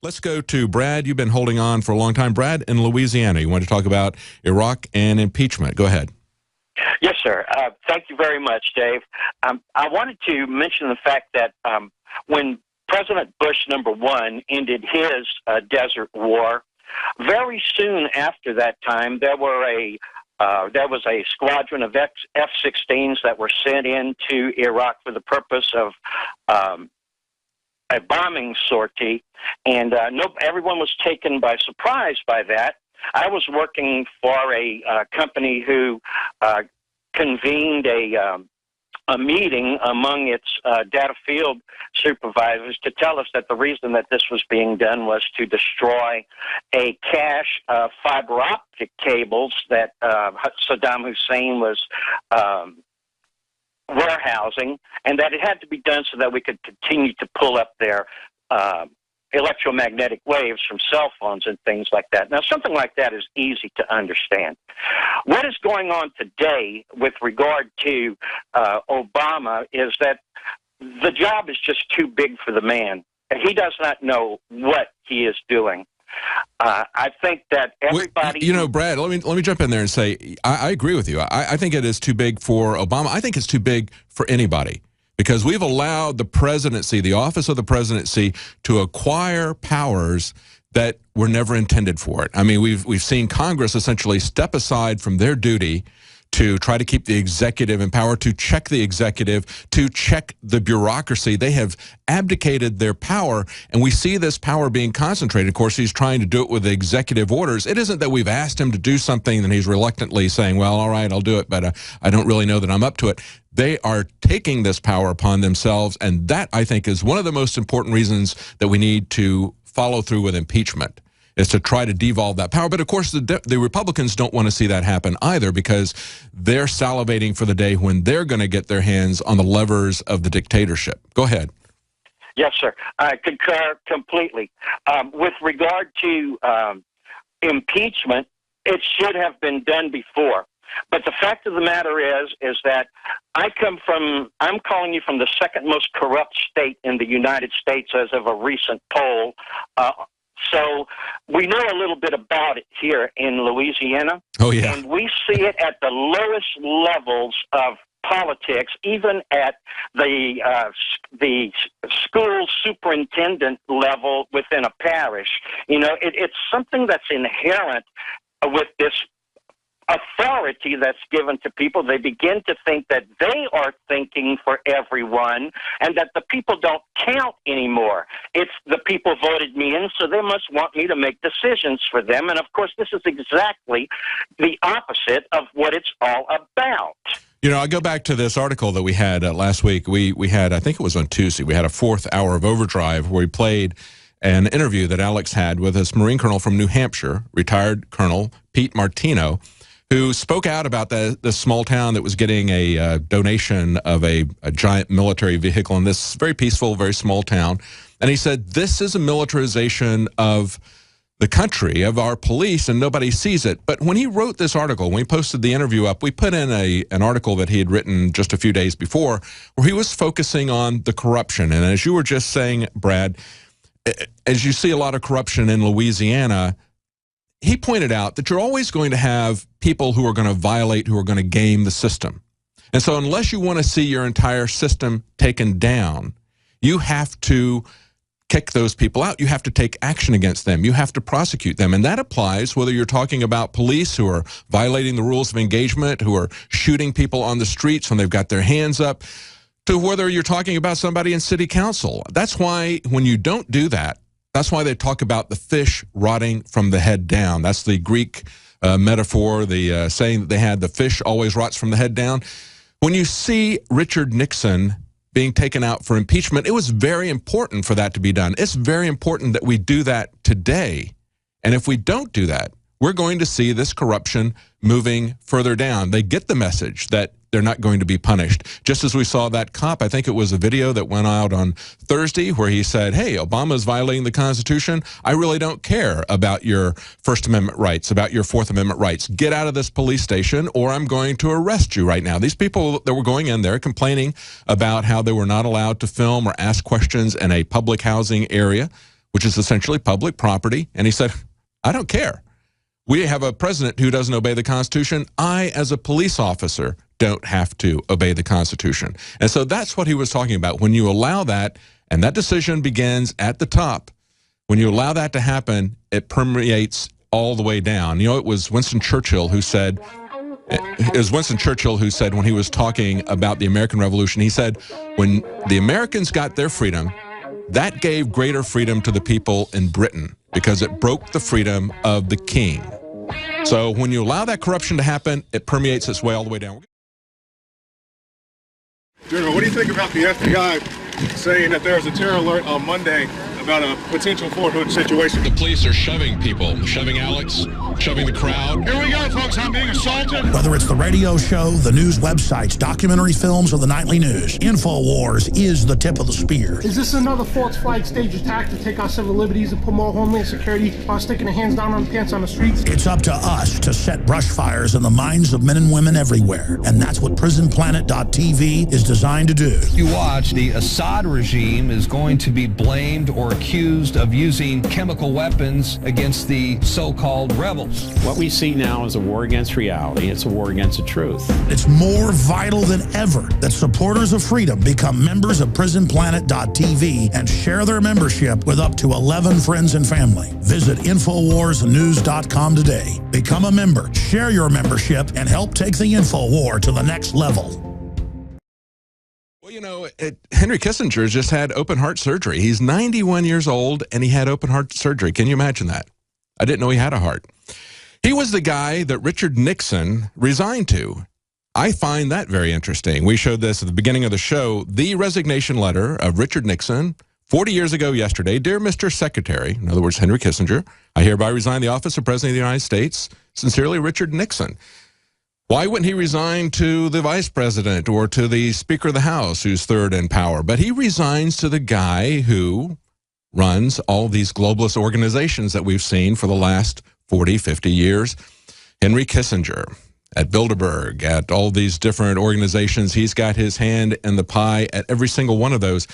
Let's go to Brad. You've been holding on for a long time. Brad, in Louisiana, you want to talk about Iraq and impeachment. Go ahead. Yes, sir. Thank you very much, Dave. I wanted to mention the fact that when President Bush #1 ended his desert war, very soon after that time, there was a squadron of F-16s that were sent into Iraq for the purpose of a bombing sortie, and everyone was taken by surprise by that. I was working for a company who convened a meeting among its data field supervisors to tell us that the reason that this was being done was to destroy a cache of fiber optic cables that Saddam Hussein was warehousing, and that it had to be done so that we could continue to pull up their electromagnetic waves from cell phones and things like that. Now, something like that is easy to understand. What is going on today with regard to Obama is that the job is just too big for the man. He does not know what he is doing. I think that everybody... You know, Brad, let me jump in there and say, I agree with you. I think it is too big for Obama. I think it's too big for anybody, because we've allowed the presidency, the office of the presidency, to acquire powers that were never intended for it. I mean, we've seen Congress essentially step aside from their duty to try to keep the executive in power, to check the executive, to check the bureaucracy. They have abdicated their power, and we see this power being concentrated. Of course, he's trying to do it with executive orders. It isn't that we've asked him to do something and he's reluctantly saying, well, all right, I'll do it, but I don't really know that I'm up to it. They are taking this power upon themselves, and that, I think, is one of the most important reasons that we need to follow through with impeachment, is to try to devolve that power. But of course, the Republicans don't want to see that happen either, because they're salivating for the day when they're going to get their hands on the levers of the dictatorship. Go ahead. Yes, sir. I concur completely. With regard to impeachment, it should have been done before. But the fact of the matter is that I'm calling you from the second most corrupt state in the United States as of a recent poll. So we know a little bit about it here in Louisiana. Oh, yeah. And we see it at the lowest levels of politics, even at the school superintendent level within a parish. You know, it's something that's inherent with this authority that's given to people. They begin to think that they are thinking for everyone and that the people don't count anymore. It's the people voted me in, so they must want me to make decisions for them. And of course, this is exactly the opposite of what it's all about. You know, I go back to this article that we had last week. We had, I think it was on Tuesday, we had a 4th hour of Overdrive where we played an interview that Alex had with this Marine Colonel from New Hampshire, retired Colonel Pete Martino, who spoke out about the small town that was getting a donation of a giant military vehicle in this very peaceful, very small town. And he said, this is a militarization of the country, of our police, and nobody sees it. But when he wrote this article, when we posted the interview up, we put in an article that he had written just a few days before where he was focusing on the corruption. And as you were just saying, Brad, as you see a lot of corruption in Louisiana, he pointed out that you're always going to have people who are going to violate, who are going to game the system. And so unless you want to see your entire system taken down, you have to kick those people out. You have to take action against them. You have to prosecute them. And that applies whether you're talking about police who are violating the rules of engagement, who are shooting people on the streets when they've got their hands up, to whether you're talking about somebody in city council. That's why when you don't do that, that's why they talk about the fish rotting from the head down. That's the Greek metaphor, the saying that they had, the fish always rots from the head down. When you see Richard Nixon being taken out for impeachment, it was very important for that to be done. It's very important that we do that today. And if we don't do that, we're going to see this corruption moving further down. They get the message that they're not going to be punished. Just as we saw that cop, I think it was a video that went out on Thursday where he said, hey, Obama's violating the Constitution. I really don't care about your First Amendment rights, about your Fourth Amendment rights. Get out of this police station or I'm going to arrest you right now. These people that were going in there complaining about how they were not allowed to film or ask questions in a public housing area. which is essentially public property. And he said, I don't care. We have a president who doesn't obey the Constitution. I, as a police officer, don't have to obey the Constitution. And so that's what he was talking about. When you allow that, and that decision begins at the top, when you allow that to happen, it permeates all the way down. You know, it was Winston Churchill who said, when he was talking about the American Revolution, he said, when the Americans got their freedom, that gave greater freedom to the people in Britain because it broke the freedom of the king. So when you allow that corruption to happen, it permeates its way all the way down. General, what do you think about the FBI saying that there was a terror alert on Monday about a potential Fort Hood situation? The police are shoving people, shoving Alex, shoving the crowd. Here we go, folks. I'm being assaulted. Whether it's the radio show, the news websites, documentary films, or the nightly news, InfoWars is the tip of the spear. Is this another false flag stage attack to take our civil liberties and put more homeland security while sticking their hands down on the pants on the streets? It's up to us to set brush fires in the minds of men and women everywhere. And that's what PrisonPlanet.tv is designed to do. You watch, the Assad regime is going to be blamed or accused of using chemical weapons against the so-called rebels. What we see now is a war against reality. It's a war against the truth. It's more vital than ever that supporters of freedom become members of PrisonPlanet.tv and share their membership with up to 11 friends and family. Visit InfoWarsNews.com today. Become a member, share your membership, and help take the InfoWar to the next level. Well, you know, Henry Kissinger just had open heart surgery. He's 91 years old, and he had open heart surgery. Can you imagine that? I didn't know he had a heart. He was the guy that Richard Nixon resigned to. I find that very interesting. We showed this at the beginning of the show, the resignation letter of Richard Nixon 40 years ago yesterday. Dear Mr. Secretary, in other words, Henry Kissinger, I hereby resign the office of President of the United States. Sincerely, Richard Nixon. Why wouldn't he resign to the vice president or to the Speaker of the House, who's third in power? But he resigns to the guy who runs all these globalist organizations that we've seen for the last 40, 50 years. Henry Kissinger at Bilderberg, at all these different organizations. He's got his hand in the pie at every single one of those.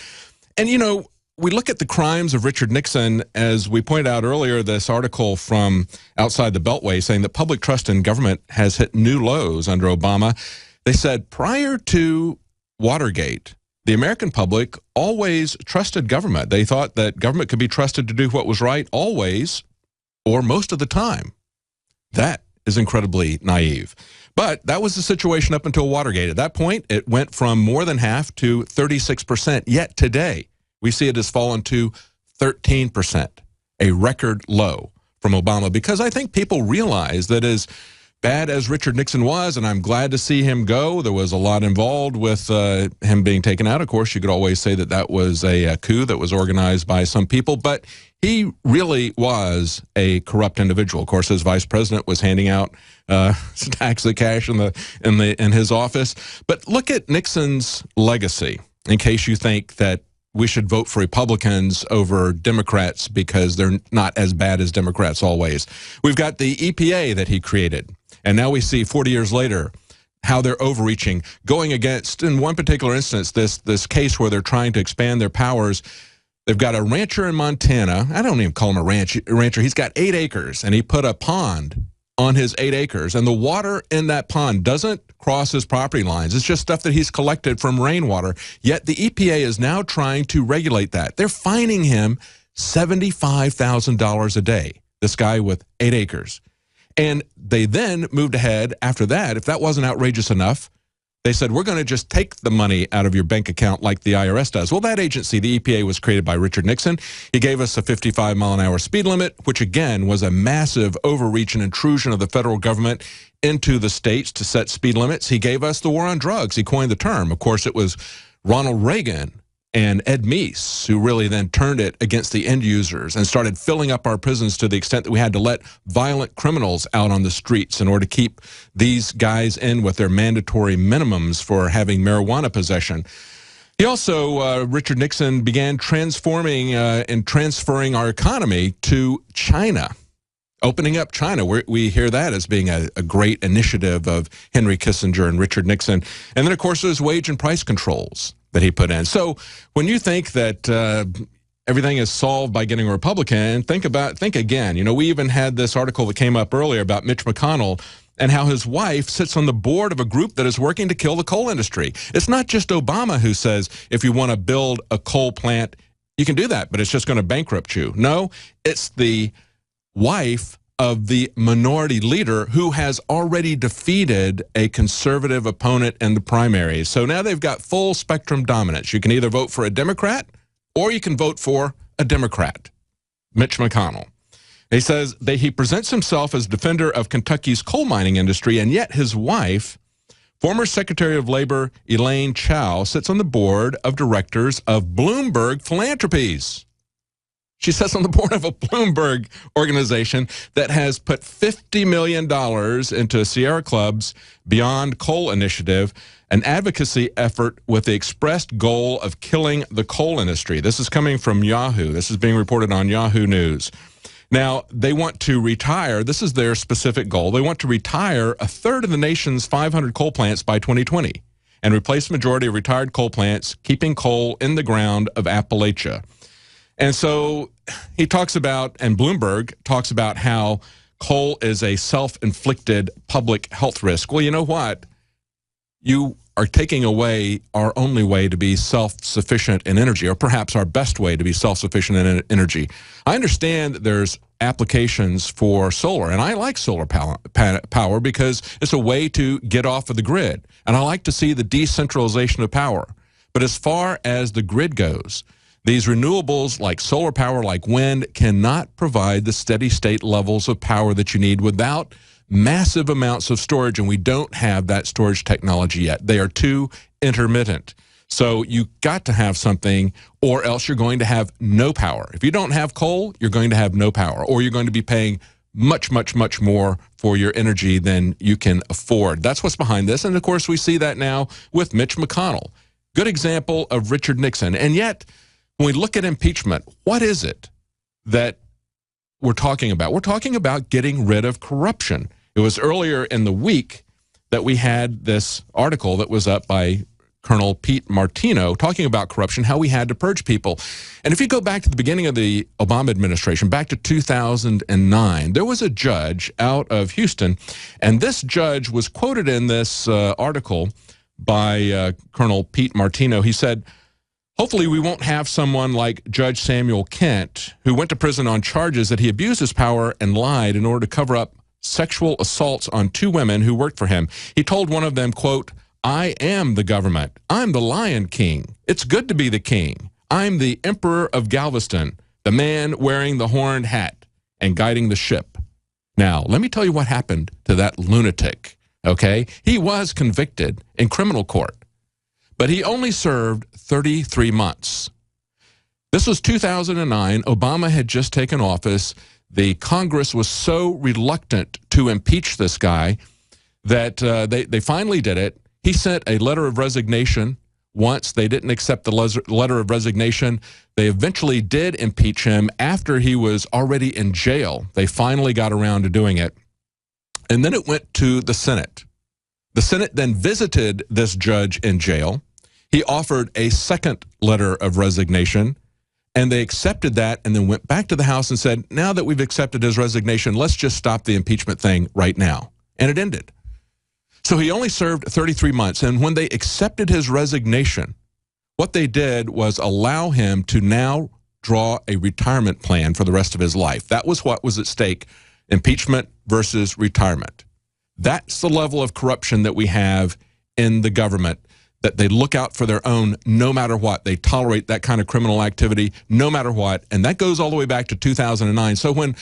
And, you know, we look at the crimes of Richard Nixon, as we pointed out earlier, this article from Outside the Beltway saying that public trust in government has hit new lows under Obama. They said prior to Watergate, the American public always trusted government. They thought that government could be trusted to do what was right always or most of the time. That is incredibly naive. But that was the situation up until Watergate. At that point, it went from more than half to 36%. Yet today, we see it has fallen to 13%, a record low from Obama, because I think people realize that as bad as Richard Nixon was, and I'm glad to see him go, there was a lot involved with him being taken out. Of course, you could always say that that was a coup that was organized by some people, but he really was a corrupt individual. Of course, his vice president was handing out stacks of cash in his office. But look at Nixon's legacy, in case you think that we should vote for Republicans over Democrats because they're not as bad as Democrats always. We've got the EPA that he created, and now we see 40 years later how they're overreaching, going against, in one particular instance, this case where they're trying to expand their powers. They've got a rancher in Montana. I don't even call him a rancher. He's got 8 acres, and he put a pond on his 8 acres, and the water in that pond doesn't cross his property lines. It's just stuff that he's collected from rainwater. Yet the EPA is now trying to regulate that. They're fining him $75,000 a day, this guy with 8 acres. And they then moved ahead after that. If that wasn't outrageous enough, they said, we're going to just take the money out of your bank account like the IRS does. Well, that agency, the EPA, was created by Richard Nixon. He gave us a 55-mile-an-hour speed limit, which, again, was a massive overreach and intrusion of the federal government into the states to set speed limits. He gave us the war on drugs. He coined the term. Of course, it was Ronald Reagan and Ed Meese who really then turned it against the end users and started filling up our prisons to the extent that we had to let violent criminals out on the streets in order to keep these guys in with their mandatory minimums for having marijuana possession. He also, Richard Nixon, began transforming and transferring our economy to China, opening up China. We hear that as being a great initiative of Henry Kissinger and Richard Nixon. And then, of course, there's wage and price controls that he put in. So when you think that everything is solved by getting a Republican. Think again. You know, we even had this article that came up earlier about Mitch McConnell and how his wife sits on the board of a group that is working to kill the coal industry. It's not just Obama who says if you want to build a coal plant, you can do that, but it's just going to bankrupt you. No, it's the wife of the minority leader who has already defeated a conservative opponent in the primaries. So now they've got full spectrum dominance. You can either vote for a Democrat or you can vote for a Democrat, Mitch McConnell. He says that he presents himself as defender of Kentucky's coal mining industry, and yet his wife, former Secretary of Labor Elaine Chao, sits on the board of directors of Bloomberg Philanthropies. She sits on the board of a Bloomberg organization that has put $50 million into Sierra Club's Beyond Coal initiative, an advocacy effort with the expressed goal of killing the coal industry. This is coming from Yahoo. This is being reported on Yahoo News. Now, they want to retire, this is their specific goal, they want to retire a third of the nation's 500 coal plants by 2020 and replace the majority of retired coal plants, keeping coal in the ground of Appalachia. And so he talks about, and Bloomberg talks about how coal is a self-inflicted public health risk. Well, you know what? You are taking away our only way to be self-sufficient in energy, or perhaps our best way to be self-sufficient in energy. I understand that there's applications for solar, and I like solar power because it's a way to get off of the grid, and I like to see the decentralization of power. But as far as the grid goes, these renewables like solar power, like wind, cannot provide the steady state levels of power that you need without massive amounts of storage, and we don't have that storage technology yet. They are too intermittent. So you got to have something, or else you're going to have no power. If you don't have coal, you're going to have no power, or you're going to be paying much, much, much more for your energy than you can afford. That's what's behind this, and of course we see that now with Mitch McConnell. Good example of Richard Nixon. And yet, when we look at impeachment, what is it that we're talking about? We're talking about getting rid of corruption. It was earlier in the week that we had this article that was up by Colonel Pete Martino talking about corruption, how we had to purge people. And if you go back to the beginning of the Obama administration, back to 2009, there was a judge out of Houston, and this judge was quoted in this article by Colonel Pete Martino. He said, "Hopefully we won't have someone like Judge Samuel Kent, who went to prison on charges that he abused his power and lied in order to cover up sexual assaults on 2 women who worked for him. He told one of them, quote, 'I am the government. I'm the Lion King. It's good to be the king. I'm the Emperor of Galveston, the man wearing the horned hat and guiding the ship.'" Now, let me tell you what happened to that lunatic, okay? He was convicted in criminal court, but he only served 33 months. This was 2009. Obama had just taken office. The Congress was so reluctant to impeach this guy that they finally did it. He sent a letter of resignation once. They didn't accept the letter of resignation. They eventually did impeach him after he was already in jail. They finally got around to doing it. And then it went to the Senate. The Senate then visited this judge in jail. He offered a second letter of resignation, and they accepted that and then went back to the House and said, now that we've accepted his resignation, let's just stop the impeachment thing right now. And it ended. So he only served 33 months. And when they accepted his resignation, what they did was allow him to now draw a retirement plan for the rest of his life. That was what was at stake, impeachment versus retirement. That's the level of corruption that we have in the government, that they look out for their own no matter what. They tolerate that kind of criminal activity no matter what. And that goes all the way back to 2009. So when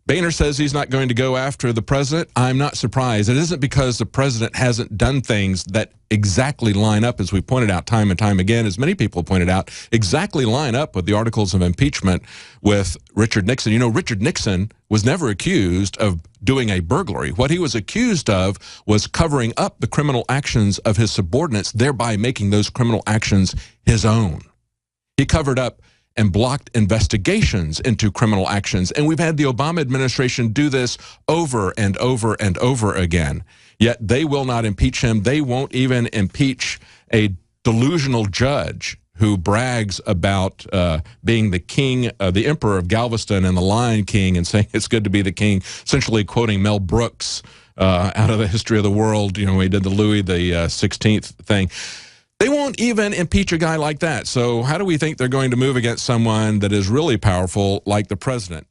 Boehner says he's not going to go after the president, I'm not surprised. It isn't because the president hasn't done things that exactly line up, as we pointed out time and time again, as many people pointed out, exactly line up with the articles of impeachment with Richard Nixon. You know, Richard Nixon was never accused of doing a burglary. What he was accused of was covering up the criminal actions of his subordinates, thereby making those criminal actions his own. He covered up and blocked investigations into criminal actions. And we've had the Obama administration do this over and over and over again. Yet they will not impeach him. They won't even impeach a delusional judge who brags about being the king, the emperor of Galveston and the Lion King, and saying it's good to be the king, essentially quoting Mel Brooks out of the History of the World, you know, when he did the Louis the 16th thing. They won't even impeach a guy like that. So how do we think they're going to move against someone that is really powerful like the president?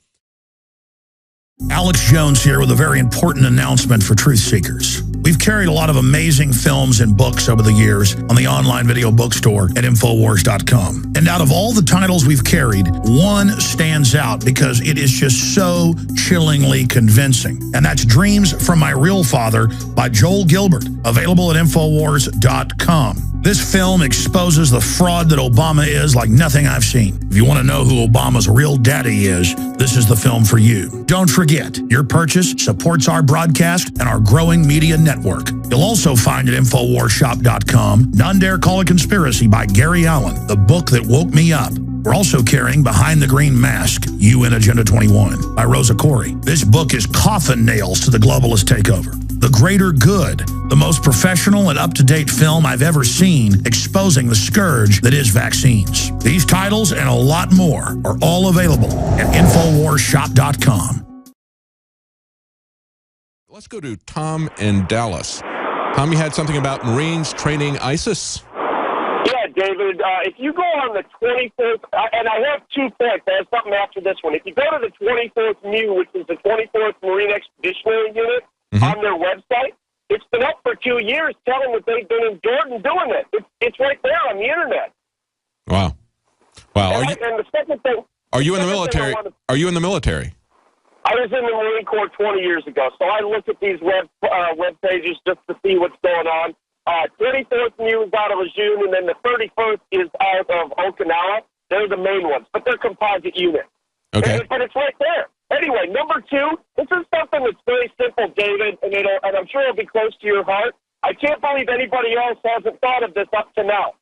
Alex Jones here with a very important announcement for truth seekers. We've carried a lot of amazing films and books over the years on the online video bookstore at Infowars.com. And out of all the titles we've carried, one stands out because it is just so chillingly convincing. And that's Dreams from My Real Father by Joel Gilbert, available at Infowars.com. This film exposes the fraud that Obama is like nothing I've seen. If you want to know who Obama's real daddy is, this is the film for you. Don't forget, your purchase supports our broadcast and our growing media network. You'll also find at InfoWarsShop.com None Dare Call a Conspiracy by Gary Allen, the book that woke me up. We're also carrying Behind the Green Mask, UN Agenda 21 by Rosa Corey. This book is coffin nails to the globalist takeover. The Greater Good, the most professional and up-to-date film I've ever seen exposing the scourge that is vaccines. These titles and a lot more are all available at InfoWarsShop.com. Let's go to Tom in Dallas. Tom, you had something about Marines training ISIS? Yeah, David, if you go on the 24th, and I have 2 points, I have something after this one. If you go to the 24th MU, which is the 24th Marine Expeditionary Unit, on their website, it's been up for 2 years telling that they've been in Jordan doing it. It's right there on the internet. Wow. Wow. And the second thing... Are you in the military? Are you in the military? I was in the Marine Corps 20 years ago, so I look at these web pages just to see what's going on. 24th MU is out of Lejeune, and then the 31st is out of Okinawa. They're the main ones, but they're composite units. Okay. But it's right there. Anyway, number 2, this is something that's very simple, David, and I'm sure it'll be close to your heart. I can't believe anybody else hasn't thought of this up to now.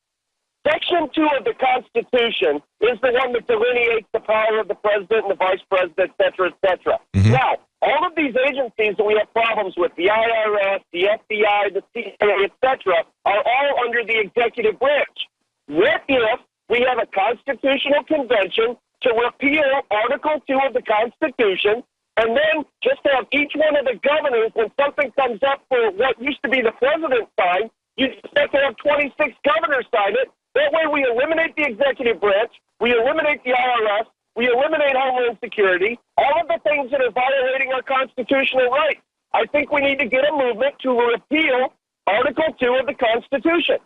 Section 2 of the Constitution is the one that delineates the power of the president and the vice president, et cetera, et cetera. Now, all of these agencies that we have problems with, the IRS, the FBI, the CIA, et cetera, are all under the executive branch. What if we have a constitutional convention to repeal Article 2 of the Constitution, and then just have each one of the governors, when something comes up for what used to be the president's sign, you just have to have 26 governors sign it. That way we eliminate the executive branch, we eliminate the IRS, we eliminate Homeland Security, all of the things that are violating our constitutional rights. I think we need to get a movement to repeal Article 2 of the Constitution.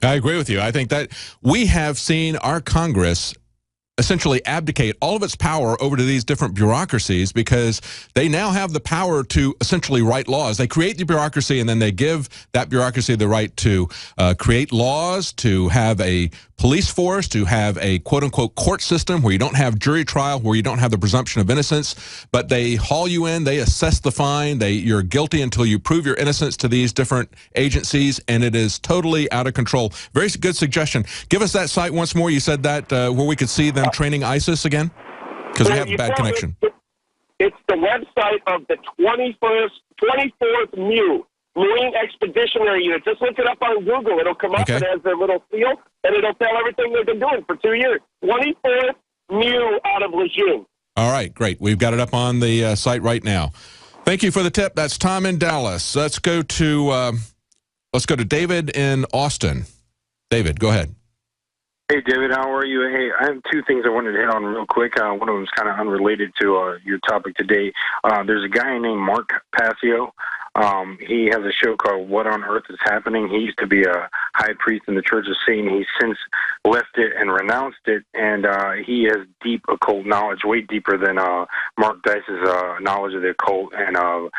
I agree with you. I think that we have seen our Congress essentially abdicate all of its power over to these different bureaucracies because they now have the power to essentially write laws. They create the bureaucracy and then they give that bureaucracy the right to create laws, to have a police force, to have a quote-unquote court system where you don't have jury trial, where you don't have the presumption of innocence, but they haul you in, they assess the fine, you're guilty until you prove your innocence to these different agencies, and it is totally out of control. Very good suggestion. Give us that site once more. You said that where we could see them training ISIS again? Because we have a bad connection. It's the website of the 24th MU, Marine Expeditionary Unit. Just look it up on Google. It'll come up. It has their little seal, and it'll tell everything they've been doing for 2 years. 24th MU out of Lejeune. All right, great. We've got it up on the site right now. Thank you for the tip. That's Tom in Dallas. Let's go to David in Austin. David, go ahead. Hey, David, how are you? Hey, I have 2 things I wanted to hit on real quick. One of them is kind of unrelated to your topic today. There's a guy named Mark Passio. He has a show called What on Earth is Happening. He used to be a high priest in the Church of Satan. He's since left it and renounced it, and he has deep occult knowledge, way deeper than Mark Dice's knowledge of the occult and of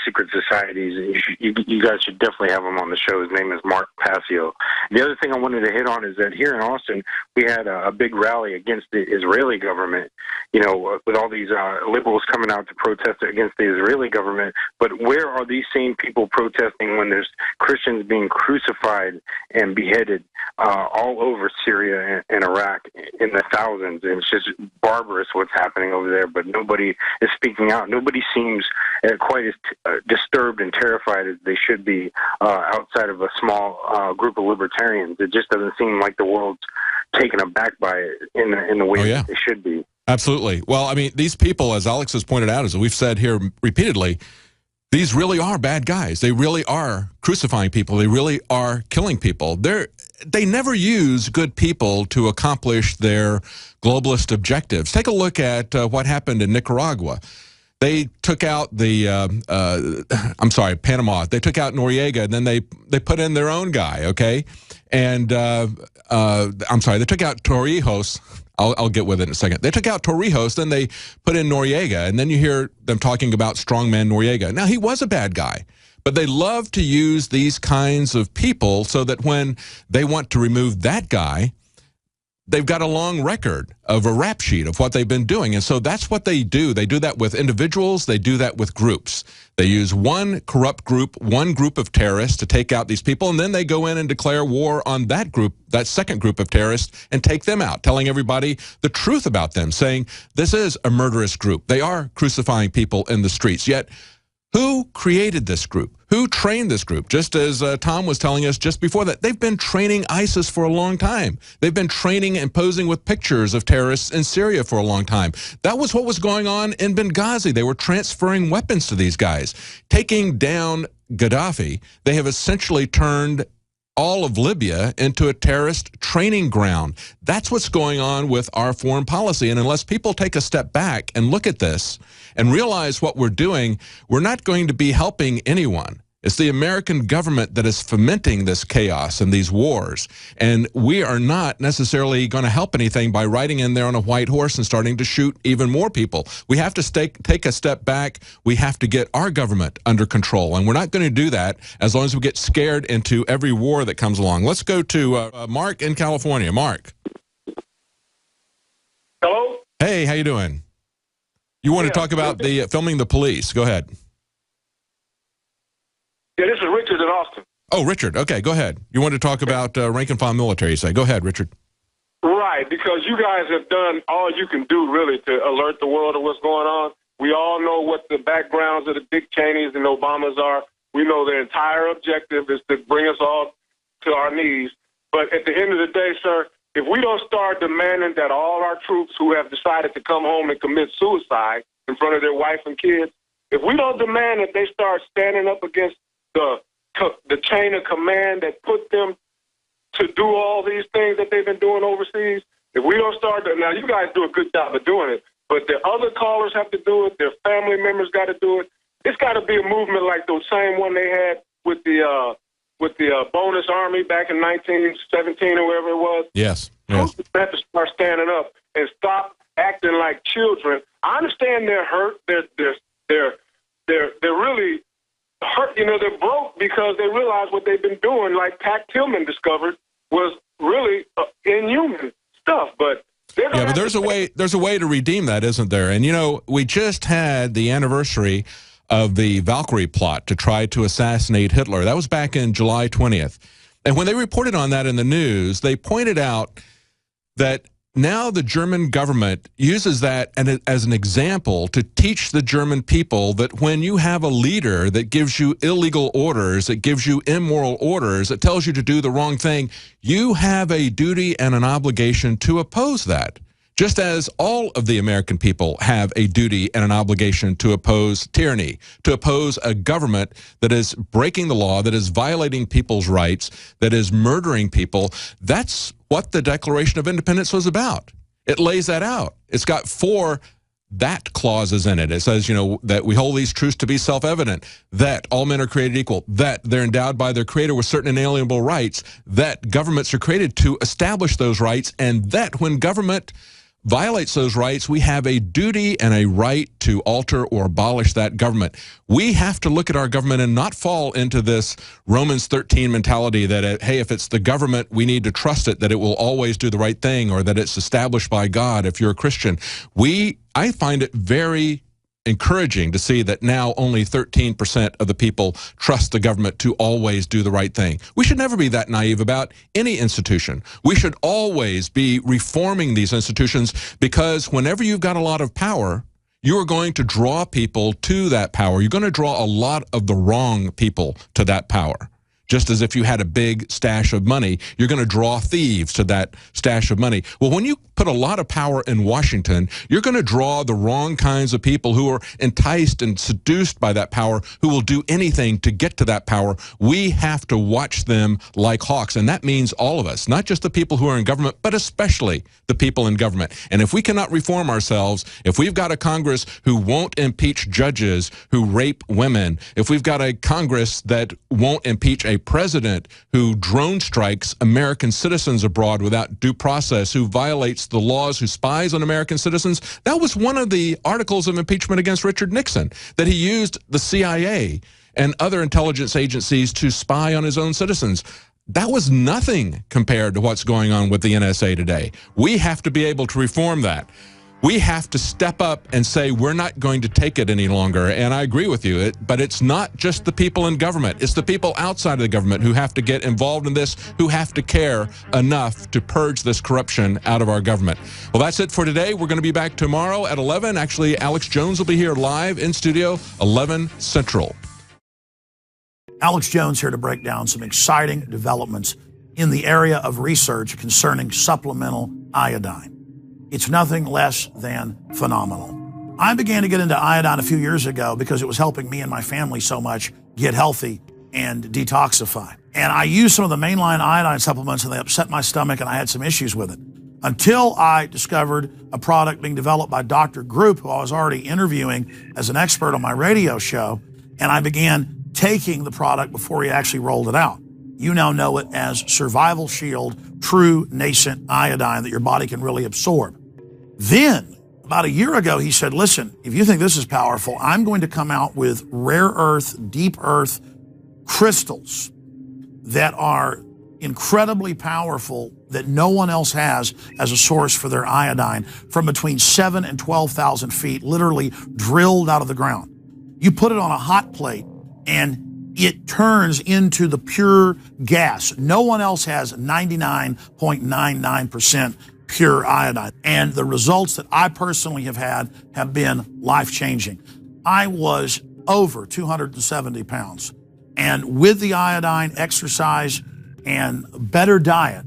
secret societies. You guys should definitely have him on the show. His name is Mark Passio. The other thing I wanted to hit on is that here in Austin, we had a big rally against the Israeli government, you know, with all these liberals coming out to protest against the Israeli government. But where are these same people protesting when there's Christians being crucified and beheaded all over Syria and Iraq in the thousands? And it's just barbarous what's happening over there, but nobody is speaking out. Nobody seems quite as disturbed and terrified as they should be outside of a small group of libertarians. It just doesn't seem like the world's taken aback by it in the way that it should be. Absolutely. Well, I mean, these people, as Alex has pointed out, as we've said here repeatedly, these really are bad guys. They really are crucifying people. They really are killing people. They never use good people to accomplish their globalist objectives. Take a look at what happened in Nicaragua. They took out Panama. They took out Noriega, and then they put in their own guy, okay? And, they took out Torrijos. I'll get with it in a second. They took out Torrijos, then they put in Noriega, and then you hear them talking about strongman Noriega. Now, he was a bad guy, but they love to use these kinds of people so that when they want to remove that guy, they've got a long record of a rap sheet of what they've been doing. And so that's what they do. They do that with individuals. They do that with groups. They use one corrupt group, one group of terrorists to take out these people, and then they go in and declare war on that group, that second group of terrorists, and take them out, telling everybody the truth about them, saying this is a murderous group. They are crucifying people in the streets. Yet, who created this group? Who trained this group? Just as Tom was telling us just before that, they've been training ISIS for a long time. They've been training and posing with pictures of terrorists in Syria for a long time. That was what was going on in Benghazi. They were transferring weapons to these guys. Taking down Gaddafi, they have essentially turned all of Libya into a terrorist training ground. That's what's going on with our foreign policy. And unless people take a step back and look at this and realize what we're doing, we're not going to be helping anyone. It's the American government that is fomenting this chaos and these wars. And we are not necessarily going to help anything by riding in there on a white horse and starting to shoot even more people. We have to take a step back. We have to get our government under control. And we're not going to do that as long as we get scared into every war that comes along. Let's go to Mark in California. Mark. Hello? Hey, how you doing? You want to talk about the filming the police. Go ahead. Yeah, this is Richard in Austin. Oh, Richard. Okay, go ahead. You want to talk about rank and file military, you say. Go ahead, Richard. Right, because you guys have done all you can do, really, to alert the world of what's going on. We all know what the backgrounds of the Dick Cheneys and Obamas are. We know their entire objective is to bring us all to our knees. But at the end of the day, sir, if we don't start demanding that all our troops who have decided to come home and commit suicide in front of their wife and kids, if we don't demand that they start standing up against the chain of command that put them to do all these things that they've been doing overseas, if we don't start to, now you guys do a good job of doing it, but the other callers have to do it, their family members got to do it. It's got to be a movement like the same one they had with the bonus army back in 1917 or wherever it was. Yes. We have to start standing up and stop acting like children. I understand they're hurt. They're really hurt. You know, they're broke because they realize what they've been doing, like Pat Tillman discovered, was really inhuman stuff. But but there's a way to redeem that, isn't there? And you know, we just had the anniversary of the Valkyrie plot to try to assassinate Hitler. That was back in July 20th. And when they reported on that in the news, they pointed out that now the German government uses that as an example to teach the German people that when you have a leader that gives you illegal orders, that gives you immoral orders, that tells you to do the wrong thing, you have a duty and an obligation to oppose that. Just as all of the American people have a duty and an obligation to oppose tyranny, to oppose a government that is breaking the law, that is violating people's rights, that is murdering people. That's what the Declaration of Independence was about. It lays that out. It's got 4 that clauses in it. It says, you know, that we hold these truths to be self-evident, that all men are created equal, that they're endowed by their creator with certain inalienable rights, that governments are created to establish those rights, and that when government violates those rights, we have a duty and a right to alter or abolish that government. We have to look at our government and not fall into this Romans 13 mentality that, hey, if it's the government, we need to trust it, that it will always do the right thing, or that it's established by God if you're a Christian. I find it very encouraging to see that now only 13% of the people trust the government to always do the right thing. We should never be that naive about any institution. We should always be reforming these institutions, because whenever you've got a lot of power, you are going to draw people to that power. You're going to draw a lot of the wrong people to that power. Just as if you had a big stash of money, you're going to draw thieves to that stash of money. Well, when you put a lot of power in Washington, you're going to draw the wrong kinds of people who are enticed and seduced by that power, who will do anything to get to that power. We have to watch them like hawks, and that means all of us, not just the people who are in government, but especially the people in government. And if we cannot reform ourselves, if we've got a Congress who won't impeach judges who rape women, if we've got a Congress that won't impeach a president who drone strikes American citizens abroad without due process, who violates the laws, who spies on American citizens. That was one of the articles of impeachment against Richard Nixon, that he used the CIA and other intelligence agencies to spy on his own citizens. That was nothing compared to what's going on with the NSA today. We have to be able to reform that. We have to step up and say we're not going to take it any longer. And I agree with you, but it's not just the people in government. It's the people outside of the government who have to get involved in this, who have to care enough to purge this corruption out of our government. Well, that's it for today. We're going to be back tomorrow at 11. Actually, Alex Jones will be here live in studio, 11 Central. Alex Jones here to break down some exciting developments in the area of research concerning supplemental iodine. It's nothing less than phenomenal. I began to get into iodine a few years ago because it was helping me and my family so much get healthy and detoxify. And I used some of the mainline iodine supplements, and they upset my stomach, and I had some issues with it. Until I discovered a product being developed by Dr. Group, who I was already interviewing as an expert on my radio show, and I began taking the product before he actually rolled it out. You now know it as Survival Shield True Nascent Iodine that your body can really absorb. Then, about a year ago, he said, listen, if you think this is powerful, I'm going to come out with rare earth, deep earth crystals that are incredibly powerful, that no one else has as a source for their iodine, from between 7,000 and 12,000 feet, literally drilled out of the ground. You put it on a hot plate, and it turns into the pure gas. No one else has 99.99% pure iodine. And the results that I personally have had have been life-changing. I was over 270 pounds. And with the iodine, exercise, and better diet,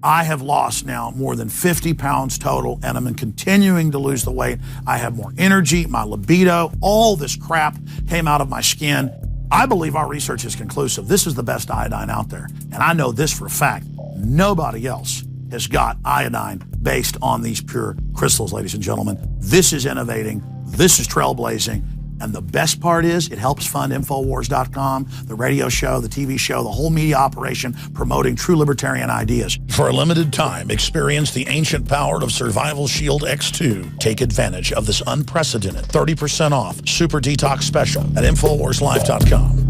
I have lost now more than 50 pounds total, and I'm continuing to lose the weight. I have more energy, my libido, all this crap came out of my skin. I believe our research is conclusive. This is the best iodine out there. And I know this for a fact. Nobody else has got iodine based on these pure crystals, ladies and gentlemen. This is innovating. This is trailblazing. And the best part is it helps fund Infowars.com, the radio show, the TV show, the whole media operation promoting true libertarian ideas. For a limited time, experience the ancient power of Survival Shield X2. Take advantage of this unprecedented 30% off Super Detox special at InfoWarsLife.com.